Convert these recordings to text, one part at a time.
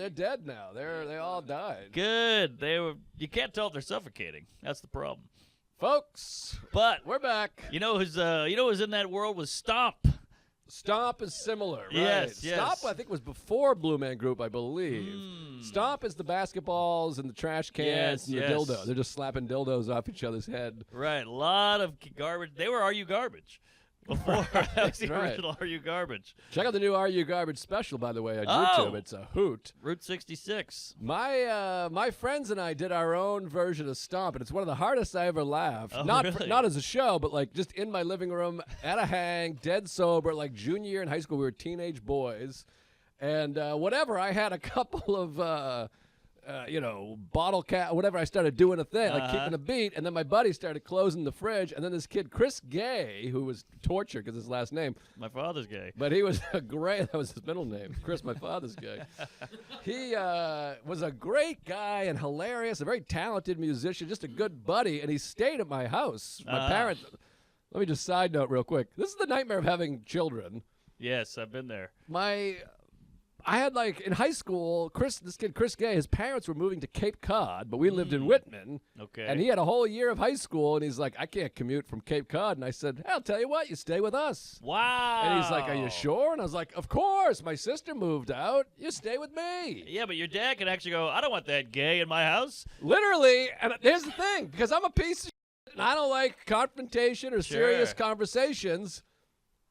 they're dead now. They all died. Good. You can't tell if they're suffocating. That's the problem. Folks, But we're back. you know who's in that world was Stomp. Stomp is similar, right? Yes. Stomp, I think, was before Blue Man Group, I believe. Stomp is the basketballs and the trash cans and the dildo. They're just slapping dildos off each other's head. Right. A lot of garbage. They were Are You Garbage before. That was the original Are You Garbage. Check out the new Are You Garbage special, by the way, on YouTube. It's a hoot. Route 66. My friends and I did our own version of Stomp, and it's one of the hardest I ever laughed. Oh, not really? not as a show, but like just in my living room at a hang, dead sober, like junior year in high school. We were teenage boys, and whatever. I had a couple of bottle cap, whatever. I started doing a thing, like kicking a beat, and then my buddy started closing the fridge, and then this kid, Chris Gay, who was tortured because his last name. My father's gay. But he was that was his middle name, Chris, my father's guy. He was a great guy and hilarious, a very talented musician, just a good buddy, and he stayed at my house. My parents, let me just side note real quick. This is the nightmare of having children. Yes, I've been there. I had in high school, this kid, Chris Gay, his parents were moving to Cape Cod, but we lived in Whitman. Okay. And he had a whole year of high school, and he's like, I can't commute from Cape Cod. And I said, hey, I'll tell you what, you stay with us. Wow. And he's like, are you sure? And I was like, of course. My sister moved out. You stay with me. Yeah, but your dad can actually go, I don't want that gay in my house. Literally. And here's the thing, because I'm a piece of shit, and I don't like confrontation or serious conversations.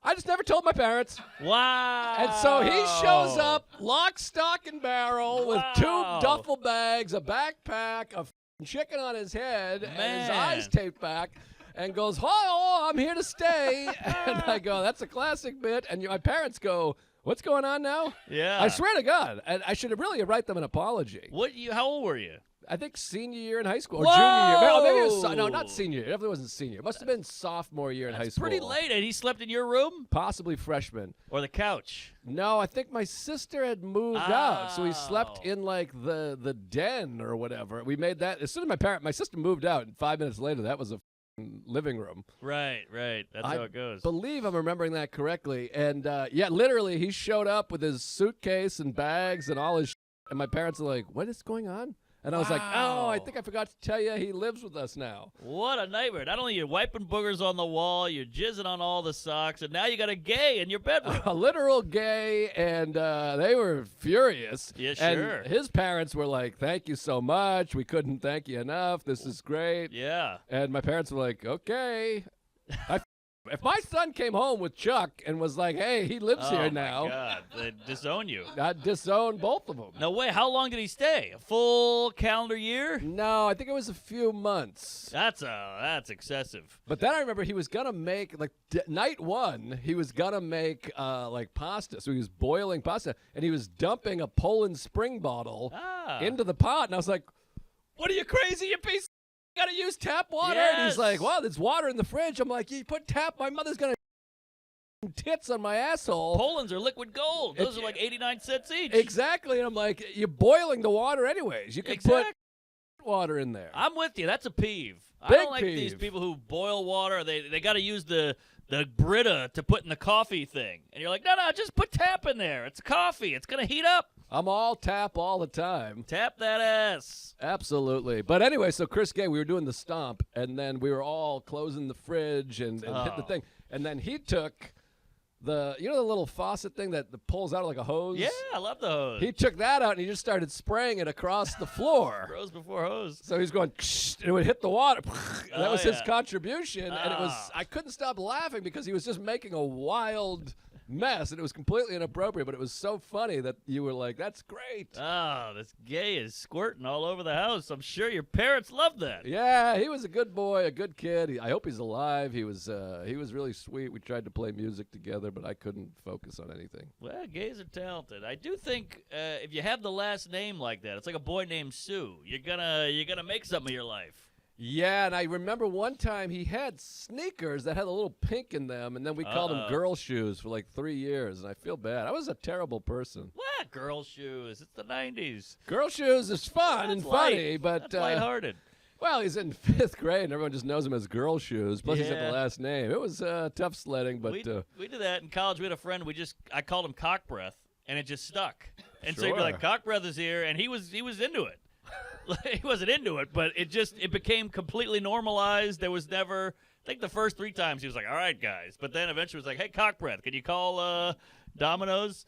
I just never told my parents. Wow. And so he shows up, lock, stock, and barrel, with 2 duffel bags, a backpack, a chicken on his head, and his eyes taped back, and goes, oh, I'm here to stay. And I go, that's a classic bit. And my parents go, what's going on now? Yeah. I swear to God. And I should have really write them an apology. How old were you? I think senior year in high school. Or Whoa! junior year. No, maybe it was, no, not senior. It definitely wasn't senior. It must have been sophomore year in high school. Pretty late. And he slept in your room? Possibly freshman. Or the couch? No, I think my sister had moved out, so we slept in the den or whatever. We made that as soon as my sister moved out, and 5 minutes later, that was a living room. Right. That's how it goes. I believe I'm remembering that correctly. And literally, he showed up with his suitcase and bags and all his and my parents are like, what is going on? And I was like, oh, I think I forgot to tell you he lives with us now. What a nightmare. Not only you're wiping boogers on the wall, you're jizzing on all the socks, and now you got a gay in your bedroom. A literal gay, and they were furious. Yeah, sure. And his parents were like, thank you so much. We couldn't thank you enough. This is great. Yeah. And my parents were like, okay. If my son came home with Chuck and was like, hey, he lives here now. Oh, my God. They'd disown you. I'd disown both of them. No way. How long did he stay? A full calendar year? No, I think it was a few months. That's excessive. But then I remember he was going to make, night one, he was going to make, pasta. So he was boiling pasta, and he was dumping a Poland Spring bottle into the pot. And I was like, what are you, crazy, you piece of gotta use tap water? Yes. And he's like, well, there's water in the fridge. I'm like, you put tap, my mother's gonna tits on my asshole. Poland's are liquid gold. Those are like 89 cents each. Exactly. And I'm like, you're boiling the water anyways. You could put water in there. I'm with you. That's a peeve. I Big don't like peeve. these people who boil water. They got to use the Brita to put in the coffee thing. And you're like, no, just put tap in there. It's coffee. It's going to heat up. I'm all tap all the time. Tap that ass. Absolutely. But anyway, so Chris Gay, we were doing the Stomp, and then we were all closing the fridge and hit the thing. And then he took the little faucet thing that pulls out like a hose? Yeah, I love the hose. He took that out and he just started spraying it across the floor. Rose before hose. So he's going, and it would hit the water. And that was his yeah. contribution. And I couldn't stop laughing because he was just making a wild mess, and it was completely inappropriate, but it was so funny that you were like, that's great. Oh, this gay is squirting all over the house. I'm sure your parents loved that. Yeah, he was a good boy, a good kid. I hope he's alive. He was really sweet. We tried to play music together, but I couldn't focus on anything. Well, gays are talented. I do think if you have the last name like that, it's like a boy named Sue. You're gonna make something of your life. Yeah, and I remember one time he had sneakers that had a little pink in them, and then we called them girl shoes for like 3 years, and I feel bad. I was a terrible person. What? Girl shoes? It's the 90s. Girl shoes is fun and funny, but that's lighthearted. Well, he's in 5th grade, and everyone just knows him as Girl Shoes. Plus, he's got the last name. It was tough sledding, but we did that in college. We had a friend. I called him Cock Breath, and it just stuck. And so he'd be like, cock breath is here, and he was into it. He wasn't into it, but it became completely normalized. There was never, I think the first 3 times he was like, all right, guys. But then eventually it was like, hey, cock breath, can you call Domino's?